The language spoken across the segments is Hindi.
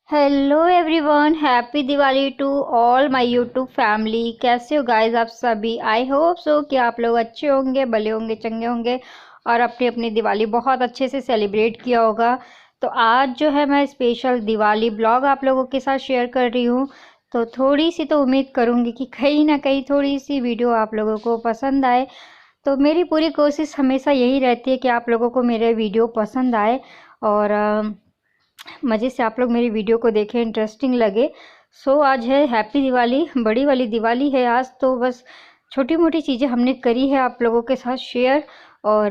Hello everyone, happy Diwali to all my YouTube family. कैसे हो गाइस आप सभी? आई होप सो कि आप लोग अच्छे होंगे, भले होंगे, चंगे होंगे और अपनी अपनी दिवाली बहुत अच्छे से सेलिब्रेट किया होगा। तो आज जो है मैं स्पेशल दिवाली ब्लॉग आप लोगों के साथ शेयर कर रही हूँ। तो थोड़ी सी तो उम्मीद करूँगी कि कहीं ना कहीं थोड़ी सी वीडियो आप लोगों को पसंद आए। तो मेरी पूरी कोशिश हमेशा यही रहती है कि आप लोगों को मेरे वीडियो पसंद आए और मज़े से आप लोग मेरी वीडियो को देखें, इंटरेस्टिंग लगे। आज है हैप्पी दिवाली, बड़ी वाली दिवाली है आज। तो बस छोटी मोटी चीज़ें हमने करी है आप लोगों के साथ शेयर। और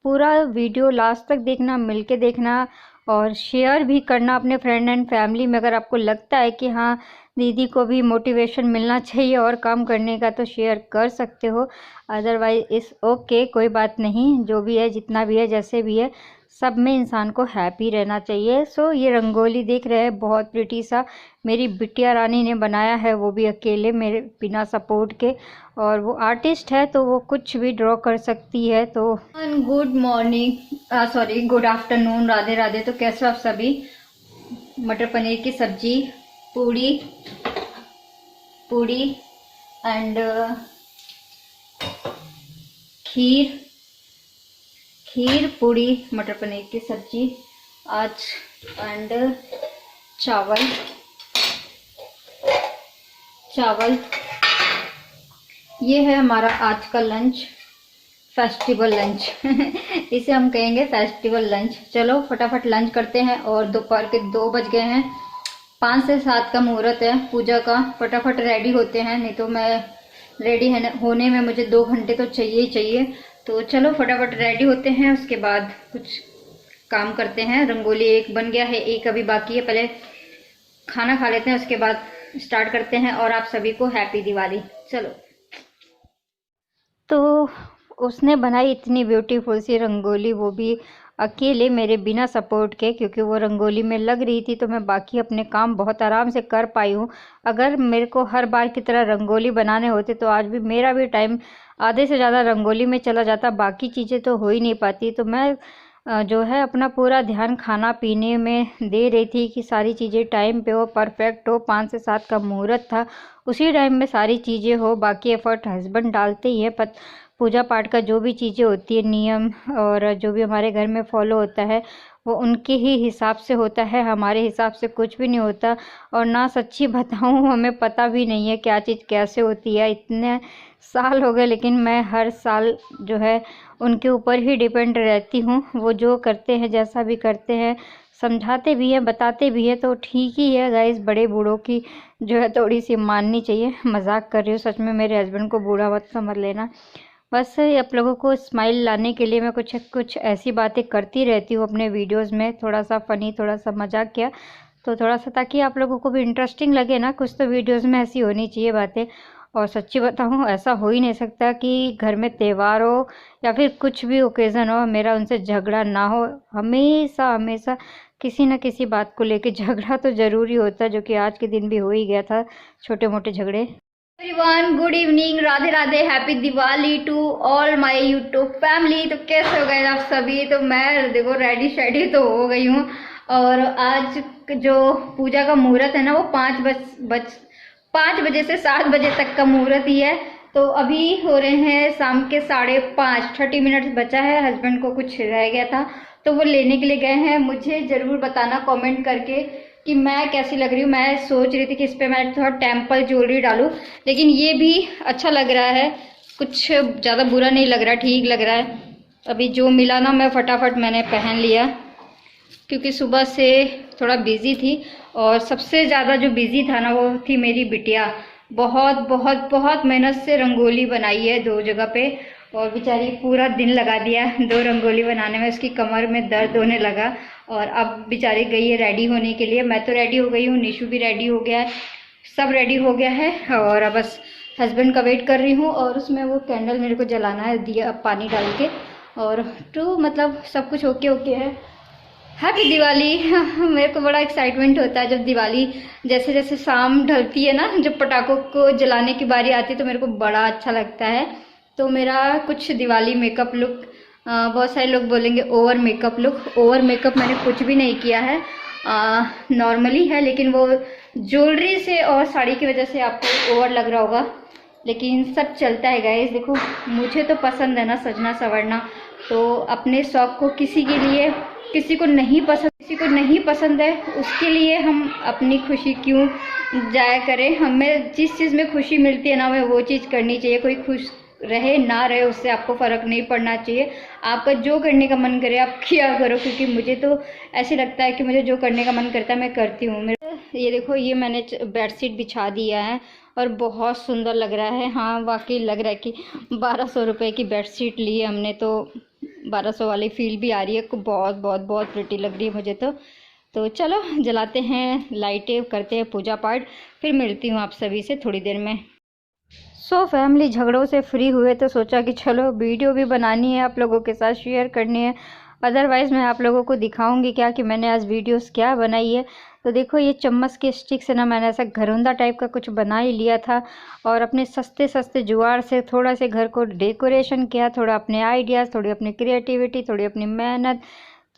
पूरा वीडियो लास्ट तक देखना, मिल के देखना और शेयर भी करना अपने फ्रेंड एंड फैमिली में। अगर आपको लगता है कि हाँ दीदी को भी मोटिवेशन मिलना चाहिए और काम करने का, तो शेयर कर सकते हो। अदरवाइज इस ओके, कोई बात नहीं। जो भी है, जितना भी है, जैसे भी है, सब में इंसान को हैप्पी रहना चाहिए। ये रंगोली देख रहे हैं, बहुत प्रिटी सा मेरी बिटिया रानी ने बनाया है, वो भी अकेले मेरे बिना सपोर्ट के। और वो आर्टिस्ट है तो वो कुछ भी ड्रॉ कर सकती है। तो good morning, sorry good afternoon, Radhe Radhe. तो कैसे हो आप सभी? मटर पनीर की सब्जी, पूड़ी पूड़ी एंड खीर, पूड़ी, मटर पनीर की सब्जी आज एंड चावल। ये है हमारा आज का लंच, फेस्टिवल लंच इसे हम कहेंगे फेस्टिवल लंच। चलो फटाफट लंच करते हैं। और दोपहर के 2 बज गए हैं, 5 से 7 का मुहूर्त है पूजा का। फटाफट रेडी होते हैं, नहीं तो मैं रेडी होने में मुझे 2 घंटे तो चाहिए ही चाहिए। तो चलो फटाफट रेडी होते हैं, उसके बाद कुछ काम करते हैं। रंगोली एक बन गया है, एक अभी बाकी है। पहले खाना खा लेते हैं, उसके बाद स्टार्ट करते हैं। और आप सभी को हैप्पी दिवाली। चलो। तो उसने बनाई इतनी ब्यूटीफुल सी रंगोली, वो भी अकेले मेरे बिना सपोर्ट के, क्योंकि वो रंगोली में लग रही थी तो मैं बाकी अपने काम बहुत आराम से कर पाई हूँ। अगर मेरे को हर बार की तरह रंगोली बनाने होते तो आज भी मेरा भी टाइम आधे से ज़्यादा रंगोली में चला जाता, बाकी चीज़ें तो हो ही नहीं पाती। तो मैं जो है अपना पूरा ध्यान खाना पीने में दे रही थी कि सारी चीज़ें टाइम पे हो, परफेक्ट हो। 5 से 7 का मुहूर्त था, उसी टाइम में सारी चीज़ें हो। बाकी एफर्ट हस्बैंड डालते ही हैं। पूजा पाठ का जो भी चीज़ें होती है, नियम और जो भी हमारे घर में फॉलो होता है, वो उनके ही हिसाब से होता है, हमारे हिसाब से कुछ भी नहीं होता। और ना सच्ची बताऊँ, हमें पता भी नहीं है क्या चीज़ कैसे होती है। इतने साल हो गए, लेकिन मैं हर साल जो है उनके ऊपर ही डिपेंड रहती हूँ। वो जो करते हैं, जैसा भी करते हैं, समझाते भी हैं, बताते भी हैं, तो ठीक ही है गाइस। बड़े बूढ़ों की जो है थोड़ी सी माननी चाहिए। मजाक कर रही हूँ, सच में मेरे हस्बैंड को बूढ़ा मत समझ लेना। बस आप लोगों को स्माइल लाने के लिए मैं कुछ कुछ ऐसी बातें करती रहती हूँ अपने वीडियोस में, थोड़ा सा फ़नी, थोड़ा सा मजाक किया, तो थोड़ा सा ताकि आप लोगों को भी इंटरेस्टिंग लगे ना। कुछ तो वीडियोस में ऐसी होनी चाहिए बातें। और सच्ची बताऊँ, ऐसा हो ही नहीं सकता कि घर में त्यौहार हो या फिर कुछ भी ओकेज़न हो, मेरा उनसे झगड़ा ना हो। हमेशा हमेशा किसी न किसी बात को लेके झगड़ा तो ज़रूरी होता है, जो कि आज के दिन भी हो ही गया था, छोटे मोटे झगड़े। Everyone, good evening, Radhe Radhe, happy Diwali to all my YouTube family. तो कैसे हो गए आप सभी? तो मैं देखो रेडी शेडी तो हो गई हूँ। और आज जो पूजा का मुहूर्त है ना, वो 5 बजे से 7 बजे तक का मुहूर्त ही है। तो अभी हो रहे हैं शाम के 5:30, 30 मिनट बचा है। हस्बैंड को कुछ रह गया था तो वो लेने के लिए गए हैं। मुझे ज़रूर बताना कमेंट करके कि मैं कैसी लग रही हूँ। मैं सोच रही थी कि इस पर मैं थोड़ा टेम्पल ज्वेलरी डालूँ, लेकिन ये भी अच्छा लग रहा है, कुछ ज़्यादा बुरा नहीं लग रहा, ठीक लग रहा है। अभी जो मिला ना, मैं फटाफट मैंने पहन लिया, क्योंकि सुबह से थोड़ा बिजी थी। और सबसे ज़्यादा जो बिजी था ना, वो थी मेरी बिटिया। बहुत बहुत बहुत मेहनत से रंगोली बनाई है 2 जगह पे, और बेचारी पूरा दिन लगा दिया 2 रंगोली बनाने में। उसकी कमर में दर्द होने लगा और अब बेचारी गई है रेडी होने के लिए। मैं तो रेडी हो गई हूँ, निशु भी रेडी हो गया है, सब रेडी हो गया है। और अब बस हस्बैंड का वेट कर रही हूँ। और उसमें वो कैंडल मेरे को जलाना है, दिया पानी डाल के। और मतलब सब कुछ ओके ओके है। हैप्पी दिवाली मेरे को बड़ा एक्साइटमेंट होता है जब दिवाली जैसे जैसे शाम ढलती है ना, जब पटाखों को जलाने की बारी आती है, तो मेरे को बड़ा अच्छा लगता है। तो मेरा कुछ दिवाली मेकअप लुक, बहुत सारे लोग बोलेंगे over makeup look, over makeup मैंने कुछ भी नहीं किया है। नॉर्मली है, लेकिन वो ज्वेलरी से और साड़ी की वजह से आपको ओवर लग रहा होगा, लेकिन सब चलता है गाइस। देखो मुझे तो पसंद है ना सजना संवरना, तो अपने शौक को किसी के लिए, किसी को नहीं पसंद है, उसके लिए हम अपनी खुशी क्यों जाया करें। हमें जिस चीज़ में खुशी मिलती है ना, हमें वो चीज़ करनी चाहिए। कोई खुश रहे ना रहे उससे आपको फ़र्क नहीं पड़ना चाहिए। आपका जो करने का मन करे आप किया करो, क्योंकि मुझे तो ऐसे लगता है कि मुझे जो करने का मन करता है मैं करती हूँ। मेरे ये देखो, ये मैंने बेडशीट बिछा दिया है और बहुत सुंदर लग रहा है। हाँ वाकई लग रहा है कि 1200 रुपये की बेडशीट ली है हमने, तो 1200 वाली फील भी आ रही है। बहुत बहुत बहुत प्रिटी लग रही है मुझे तो चलो जलाते हैं लाइटें, करते हैं पूजा पाठ, फिर मिलती हूँ आप सभी से थोड़ी देर में। फैमिली, झगड़ों से फ्री हुए तो सोचा कि चलो वीडियो भी बनानी है, आप लोगों के साथ शेयर करनी है। अदरवाइज़ मैं आप लोगों को दिखाऊंगी क्या कि मैंने आज वीडियोस क्या बनाई है। तो देखो ये चम्मच के स्टिक से ना मैंने ऐसा घरौंदा टाइप का कुछ बना ही लिया था, और अपने सस्ते सस्ते जुगाड़ से थोड़ा से घर को डेकोरेशन किया, थोड़ा अपने आइडियाज़, थोड़ी अपनी क्रिएटिविटी, थोड़ी अपनी मेहनत।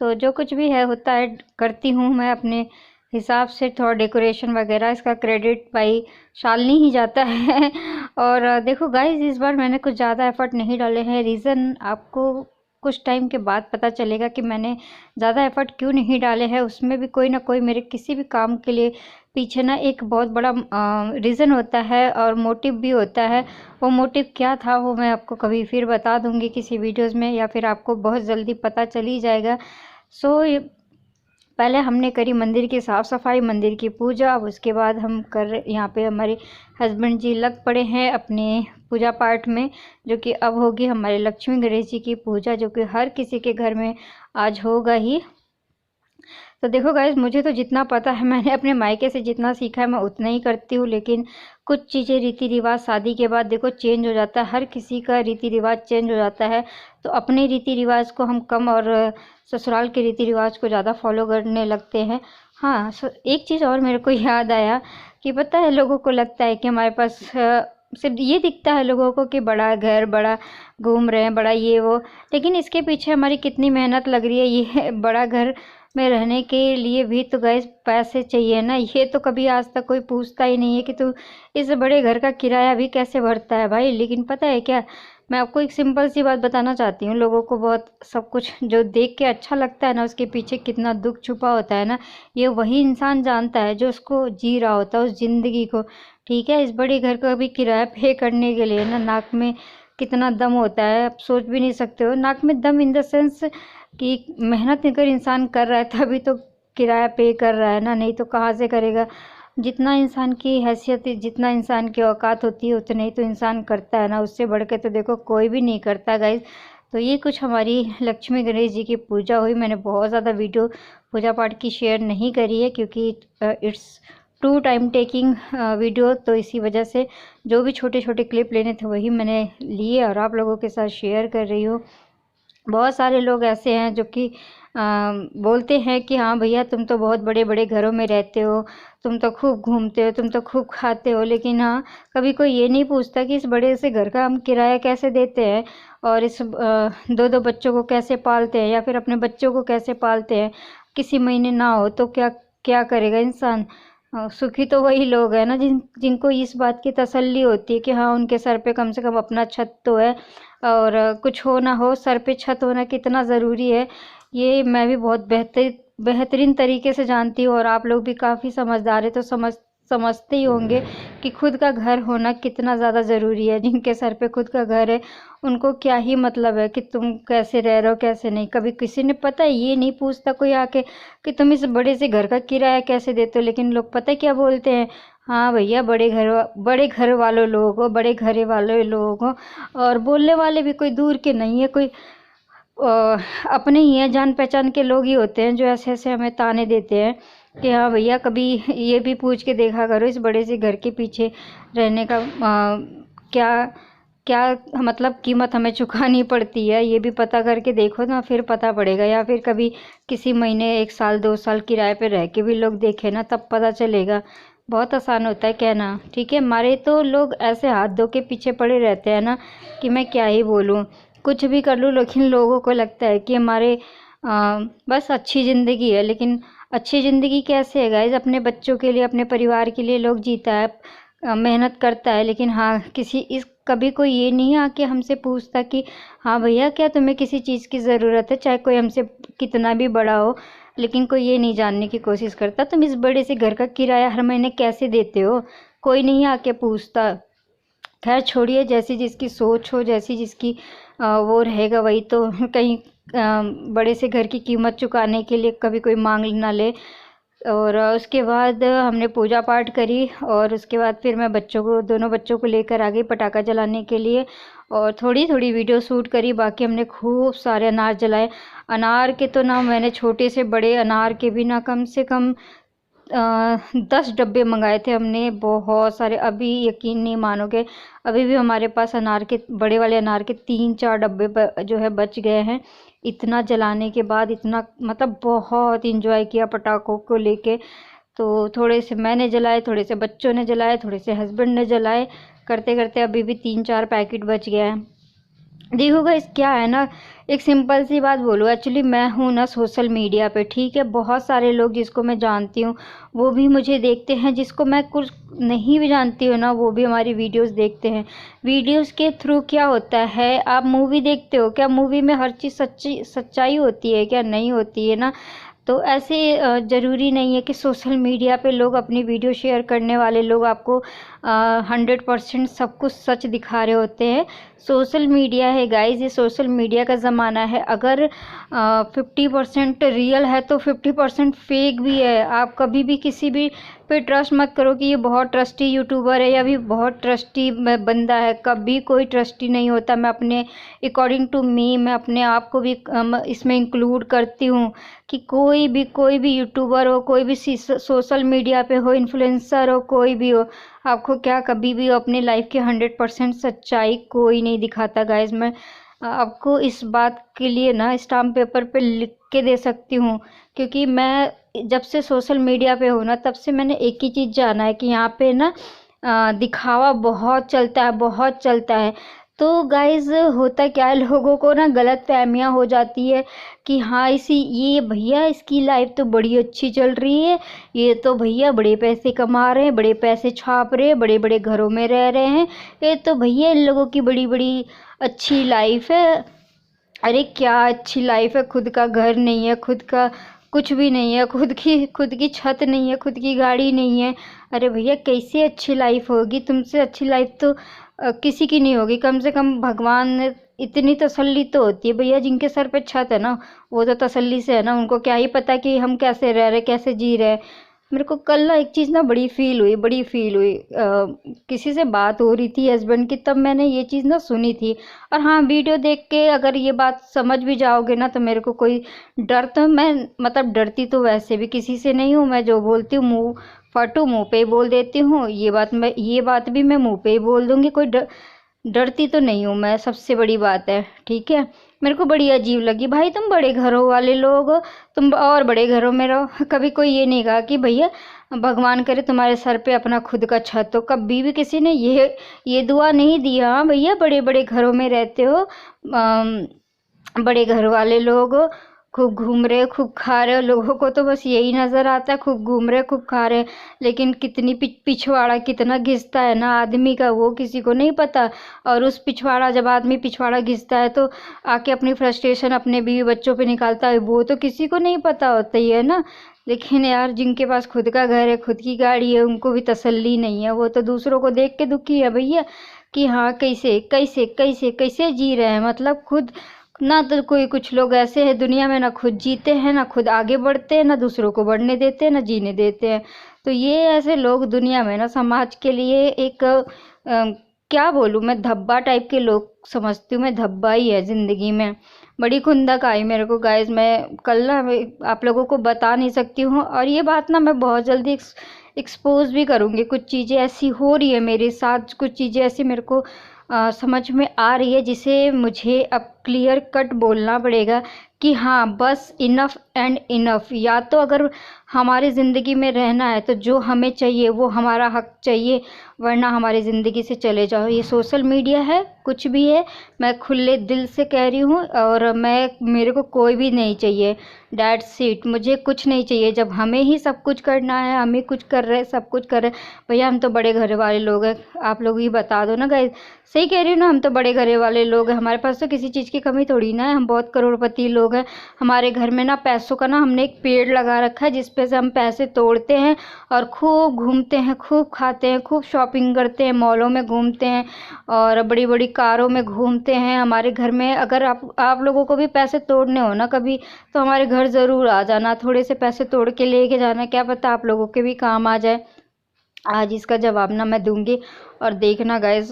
तो जो कुछ भी है होता है करती हूँ मैं अपने हिसाब से, थोड़ा डेकोरेशन वगैरह। इसका क्रेडिट भाई शालिनी ही जाता है। और देखो गाइस, इस बार मैंने कुछ ज़्यादा एफर्ट नहीं डाले हैं। रीज़न आपको कुछ टाइम के बाद पता चलेगा कि मैंने ज़्यादा एफर्ट क्यों नहीं डाले हैं। उसमें भी कोई ना कोई मेरे किसी भी काम के लिए पीछे ना एक बहुत बड़ा रीज़न होता है और मोटिव भी होता है। वो मोटिव क्या था वो मैं आपको कभी फिर बता दूंगी किसी वीडियोज़ में, या फिर आपको बहुत जल्दी पता चल ही जाएगा। पहले हमने करी मंदिर की साफ़ सफाई, मंदिर की पूजा। अब उसके बाद हम यहाँ पे हमारे हस्बैंड जी लग पड़े हैं अपने पूजा पाठ में, जो कि अब होगी हमारे लक्ष्मी गणेश जी की पूजा, जो कि हर किसी के घर में आज होगा ही। तो देखो गाइज, मुझे तो जितना पता है, मैंने अपने मायके से जितना सीखा है मैं उतना ही करती हूँ। लेकिन कुछ चीज़ें रीति रिवाज शादी के बाद देखो चेंज हो जाता है, हर किसी का रीति रिवाज चेंज हो जाता है। तो अपने रीति रिवाज को हम कम और ससुराल के रीति रिवाज को ज़्यादा फॉलो करने लगते हैं। हाँ, एक चीज़ और मेरे को याद आया कि पता है, लोगों को लगता है कि हमारे पास सिर्फ ये दिखता है लोगों को कि बड़ा घर, बड़ा घूम रहे हैं, बड़ा ये वो, लेकिन इसके पीछे हमारी कितनी मेहनत लग रही है। ये बड़ा घर में रहने के लिए भी तो गैस पैसे चाहिए ना। ये तो कभी आज तक कोई पूछता ही नहीं है कि तू इस बड़े घर का किराया भी कैसे भरता है भाई। लेकिन पता है क्या, मैं आपको एक सिंपल सी बात बताना चाहती हूँ। लोगों को बहुत सब कुछ जो देख के अच्छा लगता है ना, उसके पीछे कितना दुख छुपा होता है ना, ये वही इंसान जानता है जो उसको जी रहा होता है उस ज़िंदगी को। ठीक है, इस बड़े घर का भी किराया पे करने के लिए ना नाक में कितना दम होता है, आप सोच भी नहीं सकते हो। नाक में दम इन द सेंस कि मेहनत अगर इंसान कर रहा है तभी तो किराया पे कर रहा है ना, नहीं तो कहाँ से करेगा। जितना इंसान की हैसियत, जितना इंसान की औकात होती है उतना ही तो इंसान करता है ना, उससे बढ़ के तो देखो कोई भी नहीं करता गाइज। तो ये कुछ हमारी लक्ष्मी गणेश जी की पूजा हुई। मैंने बहुत ज़्यादा वीडियो पूजा पाठ की शेयर नहीं करी है, क्योंकि it's too time taking video, तो इसी वजह से जो भी छोटे छोटे क्लिप लेने थे वही मैंने लिए और आप लोगों के साथ शेयर कर रही हूँ। बहुत सारे लोग ऐसे हैं जो कि बोलते हैं कि हाँ भैया तुम तो बहुत बड़े बड़े घरों में रहते हो, तुम तो खूब घूमते हो, तुम तो खूब खाते हो, लेकिन हाँ कभी कोई ये नहीं पूछता कि इस बड़े से घर का हम किराया कैसे देते हैं, और इस दो दो बच्चों को कैसे पालते हैं, या फिर अपने बच्चों को कैसे पालते हैं। किसी महीने ना हो तो क्या क्या करेगा इंसान। सुखी तो वही लोग हैं ना जिनको इस बात की तसल्ली होती है कि हाँ उनके सर पे कम से कम अपना छत तो है, और कुछ हो ना हो सर पे छत होना कितना ज़रूरी है ये मैं भी बहुत बेहतरीन तरीके से जानती हूँ। और आप लोग भी काफ़ी समझदार है तो समझते ही होंगे कि खुद का घर होना कितना ज़्यादा ज़रूरी है। जिनके सर पे खुद का घर है उनको क्या ही मतलब है कि तुम कैसे रह रहे हो कैसे नहीं। कभी किसी ने पता है ये नहीं पूछता कोई आके कि तुम इस बड़े से घर का किराया कैसे देते हो। लेकिन लोग पता है क्या बोलते हैं, हाँ भैया बड़े घर वालों लोग हो, बड़े घर वाले लोग हो। और बोलने वाले भी कोई दूर के नहीं है, कोई अपने ही हैं, जान पहचान के लोग ही होते हैं जो ऐसे ऐसे हमें ताने देते हैं कि हाँ भैया कभी ये भी पूछ के देखा करो इस बड़े से घर के पीछे रहने का क्या क्या मतलब कीमत हमें चुकानी पड़ती है, ये भी पता करके देखो ना, फिर पता पड़ेगा। या फिर कभी किसी महीने 1 साल 2 साल किराए पे रह के भी लोग देखे ना, तब पता चलेगा। बहुत आसान होता है कहना, ठीक है। हमारे तो लोग ऐसे हाथ धो के पीछे पड़े रहते हैं ना कि मैं क्या ही बोलूँ, कुछ भी कर लूँ। लेकिन लोगों को लगता है कि हमारे बस अच्छी ज़िंदगी है, लेकिन अच्छी ज़िंदगी कैसे है गाइस? अपने बच्चों के लिए, अपने परिवार के लिए लोग जीता है, मेहनत करता है, लेकिन हाँ कभी कोई ये नहीं आके हमसे पूछता कि हाँ भैया क्या तुम्हें किसी चीज़ की ज़रूरत है, चाहे कोई हमसे कितना भी बड़ा हो, लेकिन कोई ये नहीं जानने की कोशिश करता तुम इस बड़े से घर का किराया हर महीने कैसे देते हो, कोई नहीं आके पूछता। खैर छोड़िए, जैसी जिसकी सोच हो, जैसी जिसकी वो रहेगा वही तो। कहीं बड़े से घर की कीमत चुकाने के लिए कभी कोई मांग ना ले। और उसके बाद हमने पूजा पाठ करी और उसके बाद फिर मैं दोनों बच्चों को लेकर आ गई पटाखा जलाने के लिए और थोड़ी थोड़ी वीडियो शूट करी। बाकी हमने खूब सारे अनार जलाए। अनार के तो ना मैंने छोटे से बड़े अनार के भी ना कम से कम 10 डब्बे मंगाए थे हमने, बहुत सारे। अभी यकीन नहीं मानोगे, अभी भी हमारे पास अनार के बड़े वाले अनार के 3-4 डब्बे जो है बच गए हैं। इतना जलाने के बाद इतना मतलब बहुत इंजॉय किया पटाखों को लेके। तो थोड़े से मैंने जलाए, थोड़े से बच्चों ने जलाए, थोड़े से हस्बैंड ने जलाए, करते करते अभी भी 3-4 पैकेट बच गया है। देखो गाइस क्या है ना, एक सिंपल सी बात बोलूँ, एक्चुअली मैं हूँ ना सोशल मीडिया पे, ठीक है। बहुत सारे लोग जिसको मैं जानती हूँ वो भी मुझे देखते हैं, जिसको मैं कुछ नहीं भी जानती हूँ ना वो भी हमारी वीडियोस देखते हैं। वीडियोस के थ्रू क्या होता है, आप मूवी देखते हो क्या, मूवी में हर चीज़ सच्चाई होती है क्या? नहीं होती है ना। तो ऐसे ज़रूरी नहीं है कि सोशल मीडिया पे लोग अपनी वीडियो शेयर करने वाले लोग आपको 100% सब कुछ सच दिखा रहे होते हैं। सोशल मीडिया है गाइस, ये सोशल मीडिया का ज़माना है। अगर 50% रियल है तो 50% फेक भी है। आप कभी भी किसी भी पे ट्रस्ट मत करो कि ये बहुत ट्रस्टी यूट्यूबर है या भी बहुत ट्रस्टी बंदा है। कभी कोई ट्रस्टी नहीं होता। मैं अपने अकॉर्डिंग टू मी, मैं अपने आप को भी इसमें इंक्लूड करती हूँ कि कोई भी यूट्यूबर हो, कोई भी सोशल मीडिया पे हो, इन्फ्लुएंसर हो, कोई भी हो, आपको क्या कभी भी अपनी लाइफ की 100% सच्चाई कोई नहीं दिखाता गाइज। मैं आपको इस बात के लिए ना स्टाम्प पेपर पे लिख के दे सकती हूँ, क्योंकि मैं जब से सोशल मीडिया पे हूँ ना तब से मैंने एक ही चीज़ जाना है कि यहाँ पे ना दिखावा बहुत चलता है, बहुत चलता है। तो गाइज होता क्या है, लोगों को ना गलत फहमियाँ हो जाती है कि हाँ ये भैया इसकी लाइफ तो बड़ी अच्छी चल रही है, ये तो भैया बड़े पैसे कमा रहे हैं, बड़े पैसे छाप रहे हैं, बड़े बड़े घरों में रह रहे हैं, ये तो भैया इन लोगों की बड़ी बड़ी अच्छी लाइफ है। अरे क्या अच्छी लाइफ है, खुद का घर नहीं है, खुद का कुछ भी नहीं है, खुद की छत नहीं है, खुद की गाड़ी नहीं है। अरे भैया कैसे अच्छी लाइफ होगी? तुमसे अच्छी लाइफ तो किसी की नहीं होगी। कम से कम भगवान ने इतनी तसल्ली तो होती है भैया, जिनके सर पे छत है ना वो तो तसल्ली से है ना। उनको क्या ही पता कि हम कैसे रह रहे, कैसे जी रहे। मेरे को कल ना एक चीज़ ना बड़ी फील हुई। किसी से बात हो रही थी हस्बैंड की, तब मैंने ये चीज़ ना सुनी थी। और हाँ, वीडियो देख के अगर ये बात समझ भी जाओगे ना तो मेरे को कोई डर तो, मैं मतलब डरती तो वैसे भी किसी से नहीं हूँ। मैं जो बोलती हूँ मुँह फटू मुँह पे ही बोल देती हूँ। ये बात भी मैं मुँह पे ही बोल दूँगी। कोई डरती तो नहीं हूँ मैं, सबसे बड़ी बात है, ठीक है। मेरे को बड़ी अजीब लगी, भाई तुम बड़े घरों वाले लोग हो, तुम और बड़े घरों में रहो। कभी कोई ये नहीं कहा कि भैया भगवान करे तुम्हारे सर पे अपना खुद का छत हो। कभी भी किसी ने ये दुआ नहीं दी। हाँ भैया बड़े बड़े घरों में रहते हो, बड़े घर वाले लोग हो, खूब घूम रहे हो, खूब खा रहे हो। लोगों को तो बस यही नज़र आता है, खूब घूम रहे, खूब खा रहे। लेकिन कितनी पिछवाड़ा कितना घिसता है ना आदमी का, वो किसी को नहीं पता। और उस जब आदमी पिछवाड़ा घिसता है तो आके अपनी फ्रस्ट्रेशन अपने बीवी बच्चों पे निकालता है, वो तो किसी को नहीं पता होता ही है ना। लेकिन यार जिनके पास खुद का घर है, खुद की गाड़ी है, उनको भी तसल्ली नहीं है। वो तो दूसरों को देख के दुखी है भैया कि हाँ कैसे कैसे कैसे कैसे जी रहे हैं। मतलब खुद ना, तो कोई कुछ लोग ऐसे हैं दुनिया में, ना खुद जीते हैं, ना खुद आगे बढ़ते हैं, ना दूसरों को बढ़ने देते हैं, ना जीने देते हैं। तो ये ऐसे लोग दुनिया में ना समाज के लिए एक क्या बोलूँ मैं, धब्बा टाइप के लोग समझती हूँ मैं। धब्बा ही है ज़िंदगी में। बड़ी खुंदक आई मेरे को गाइस। मैं कल ना आप लोगों को बता नहीं सकती हूँ, और ये बात ना मैं बहुत जल्दी एक्सपोज भी करूँगी। कुछ चीज़ें ऐसी हो रही है मेरे साथ, कुछ चीज़ें ऐसी मेरे को समझ में आ रही है, जिसे मुझे अब क्लियर कट बोलना पड़ेगा कि हाँ बस इनफ एंड इनफ। या तो अगर हमारी ज़िंदगी में रहना है तो जो हमें चाहिए वो हमारा हक चाहिए, वरना हमारी ज़िंदगी से चले जाओ। ये सोशल मीडिया है कुछ भी है, मैं खुले दिल से कह रही हूँ, और मेरे को कोई भी नहीं चाहिए। दैट्स इट, मुझे कुछ नहीं चाहिए। जब हमें ही सब कुछ करना है, हम ही कुछ कर रहे हैं, सब कुछ कर रहे हैं, भैया हम तो बड़े घर वाले लोग हैं। आप लोग ही बता दो ना गाइस, सही कह रही हूँ ना, हम तो बड़े घरे वाले लोग हैं, हमारे पास तो किसी चीज़ की कमी थोड़ी ना है, हम बहुत करोड़पति लोग हैं। हमारे घर में ना पैसों का ना हमने एक पेड़ लगा रखा है जिस पे से हम पैसे तोड़ते हैं और खूब घूमते हैं, खूब खाते हैं, खूब शॉपिंग करते हैं, मॉलों में घूमते हैं और बड़ी बड़ी कारों में घूमते हैं। हमारे घर में अगर आप लोगों को भी पैसे तोड़ने हो ना कभी, तो हमारे घर ज़रूर आ जाना, थोड़े से पैसे तोड़ के लेके जाना, क्या पता आप लोगों के भी काम आ जाए। आज इसका जवाब ना मैं दूंगी। और देखना गाइस,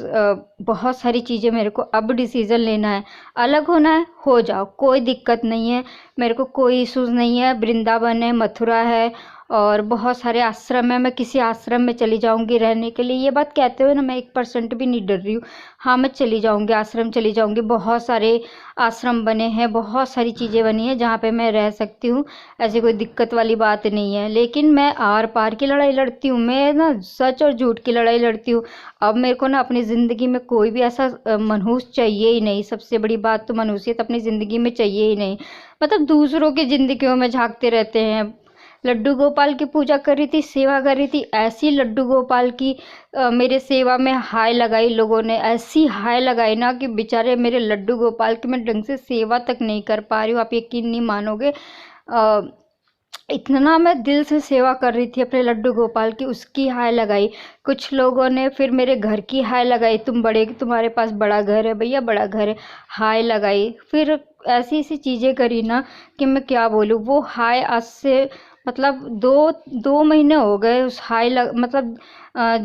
बहुत सारी चीज़ें मेरे को अब डिसीज़न लेना है। अलग होना है, हो जाओ, कोई दिक्कत नहीं है, मेरे को कोई इश्यूज़ नहीं है। वृंदावन है, मथुरा है और बहुत सारे आश्रम है, मैं किसी आश्रम में चली जाऊंगी रहने के लिए। ये बात कहते हुए ना मैं 1% भी नहीं डर रही हूँ। हाँ मैं चली जाऊंगी, आश्रम चली जाऊंगी, बहुत सारे आश्रम बने हैं, बहुत सारी चीज़ें बनी हैं जहाँ पे मैं रह सकती हूँ, ऐसी कोई दिक्कत वाली बात नहीं है। लेकिन मैं आर पार की लड़ाई लड़ती हूँ, मैं ना सच और झूठ की लड़ाई लड़ती हूँ। अब मेरे को ना अपनी ज़िंदगी में कोई भी ऐसा मनहूस चाहिए ही नहीं। सबसे बड़ी बात तो मनहूसियत अपनी ज़िंदगी में चाहिए ही नहीं। मतलब दूसरों की ज़िंदगियों में झांकते रहते हैं। लड्डू गोपाल की पूजा कर रही थी, सेवा कर रही थी, ऐसी लड्डू गोपाल की मेरे सेवा में हाय लगाई लोगों ने, ऐसी हाय लगाई ना कि बेचारे मेरे लड्डू गोपाल की मैं ढंग से सेवा तक नहीं कर पा रही हूँ। आप यकीन नहीं मानोगे, इतना मैं दिल से सेवा कर रही थी अपने लड्डू गोपाल की, उसकी हाय लगाई। कुछ लोगों ने फिर मेरे घर की हाय लगाई, तुम्हारे पास बड़ा घर है भैया, बड़ा घर है, हाय लगाई। फिर ऐसी ऐसी चीज़ें करी ना कि मैं क्या बोलूँ। वो हाय आज से मतलब दो महीने हो गए उस मतलब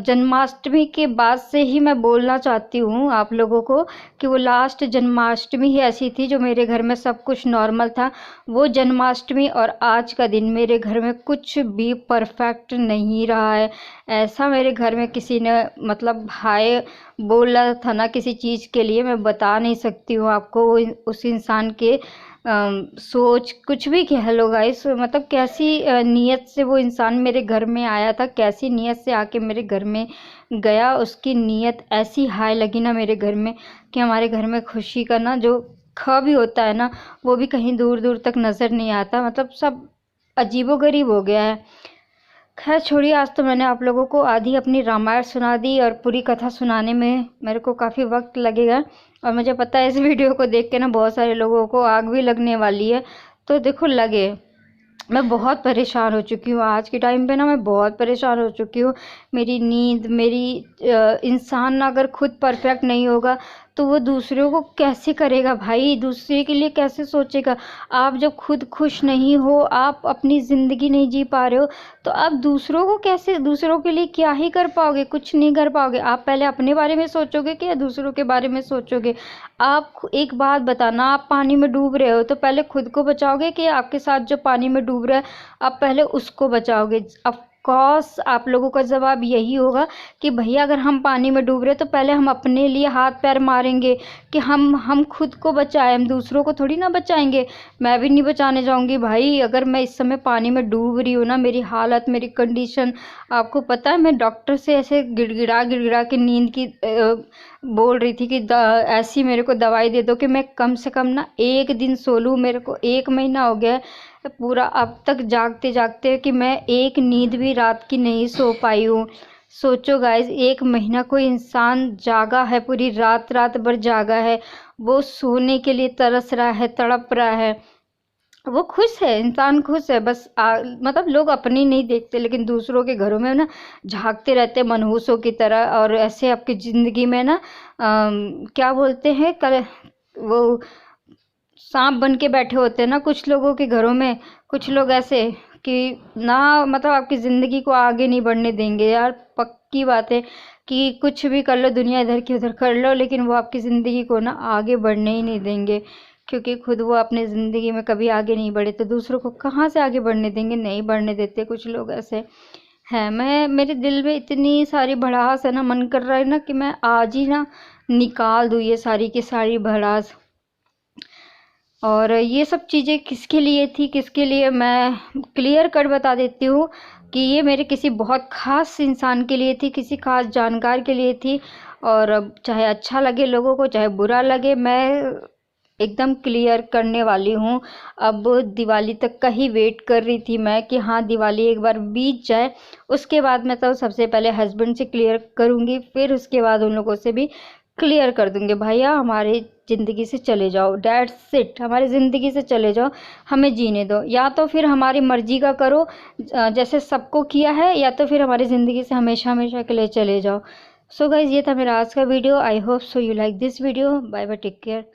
जन्माष्टमी के बाद से ही मैं बोलना चाहती हूँ आप लोगों को कि वो लास्ट जन्माष्टमी ही ऐसी थी जो मेरे घर में सब कुछ नॉर्मल था। वो जन्माष्टमी और आज का दिन मेरे घर में कुछ भी परफेक्ट नहीं रहा है। ऐसा मेरे घर में किसी ने मतलब हाय बोला था ना किसी चीज़ के लिए, मैं बता नहीं सकती हूँ आपको। वो उस इंसान के सोच कुछ भी कह लो गाइस, मतलब कैसी नीयत से वो इंसान मेरे घर में आया था, कैसी नीयत से आके मेरे घर में गया, उसकी नीयत ऐसी हाय लगी ना मेरे घर में कि हमारे घर में खुशी का ना जो ख भी होता है ना, वो भी कहीं दूर दूर तक नज़र नहीं आता। मतलब सब अजीबोगरीब हो गया है। खैर छोड़िए, आज तो मैंने आप लोगों को आधी अपनी रामायण सुना दी और पूरी कथा सुनाने में मेरे को काफ़ी वक्त लगेगा। और मुझे पता है इस वीडियो को देख के ना बहुत सारे लोगों को आग भी लगने वाली है, तो देखो लगे। मैं बहुत परेशान हो चुकी हूँ आज के टाइम पे ना, मैं बहुत परेशान हो चुकी हूँ। मेरी नींद, इंसान ना अगर खुद परफेक्ट नहीं होगा तो वो दूसरों को कैसे करेगा भाई, दूसरे के लिए कैसे सोचेगा। आप जब खुद खुश नहीं हो, आप अपनी ज़िंदगी नहीं जी पा रहे हो, तो आप दूसरों को कैसे, दूसरों के लिए क्या ही कर पाओगे, कुछ नहीं कर पाओगे। आप पहले अपने बारे में सोचोगे कि या दूसरों के बारे में सोचोगे। आप एक बात बताना, आप पानी में डूब रहे हो तो पहले खुद को बचाओगे कि आपके साथ जो पानी में डूब रहा है आप पहले उसको बचाओगे। ऑफ कोर्स आप लोगों का जवाब यही होगा कि भैया अगर हम पानी में डूब रहे तो पहले हम अपने लिए हाथ पैर मारेंगे कि हम खुद को बचाएं, हम दूसरों को थोड़ी ना बचाएंगे। मैं भी नहीं बचाने जाऊंगी भाई। अगर मैं इस समय पानी में डूब रही हूँ ना, मेरी हालत, मेरी कंडीशन आपको पता है, मैं डॉक्टर से ऐसे गिड़गिड़ा के नींद की बोल रही थी कि ऐसी मेरे को दवाई दे दो कि मैं कम से कम ना एक दिन सो लूँ। मेरे को 1 महीना हो गया है पूरा अब तक जागते जागते कि मैं एक नींद भी रात की नहीं सो पाई हूँ। सोचो गाइस, 1 महीना कोई इंसान जागा है, पूरी रात रात भर जागा है, वो सोने के लिए तरस रहा है, तड़प रहा है। वो खुश है, इंसान खुश है, बस मतलब लोग अपनी नहीं देखते लेकिन दूसरों के घरों में ना झांकते रहते मनहूसों की तरह। और ऐसे आपकी ज़िंदगी में ना क्या बोलते हैं, कल वो सांप बन के बैठे होते हैं ना कुछ लोगों के घरों में। कुछ लोग ऐसे कि ना मतलब आपकी ज़िंदगी को आगे नहीं बढ़ने देंगे यार। पक्की बात है कि कुछ भी कर लो, दुनिया इधर की उधर कर लो, लेकिन वो आपकी ज़िंदगी को ना आगे बढ़ने ही नहीं देंगे, क्योंकि खुद वो अपने ज़िंदगी में कभी आगे नहीं बढ़े तो दूसरों को कहाँ से आगे बढ़ने देंगे। नहीं बढ़ने देते कुछ लोग ऐसे हैं। मेरे दिल में इतनी सारी भड़ास है ना, मन कर रहा है ना कि मैं आज ही ना निकाल दूँ ये सारी की सारी भड़ास। और ये सब चीज़ें किसके लिए थी, किसके लिए, मैं क्लियर कट बता देती हूँ कि ये मेरे किसी बहुत ख़ास इंसान के लिए थी, किसी ख़ास जानकार के लिए थी। और अब चाहे अच्छा लगे लोगों को, चाहे बुरा लगे, मैं एकदम क्लियर करने वाली हूँ। अब दिवाली तक का ही वेट कर रही थी मैं कि हाँ दिवाली एक बार बीत जाए, उसके बाद मैं तो सबसे पहले हस्बैंड से क्लियर करूँगी, फिर उसके बाद उन लोगों से भी क्लियर कर दूँगी, भैया हमारी ज़िंदगी से चले जाओ, डेट्स इट, हमारी ज़िंदगी से चले जाओ, हमें जीने दो, या तो फिर हमारी मर्ज़ी का करो जैसे सबको किया है, या तो फिर हमारी ज़िंदगी से हमेशा हमेशा के लिए चले जाओ। सो गाइज़, ये था मेरा आज का video. I hope so you like this video. Bye bye, take care.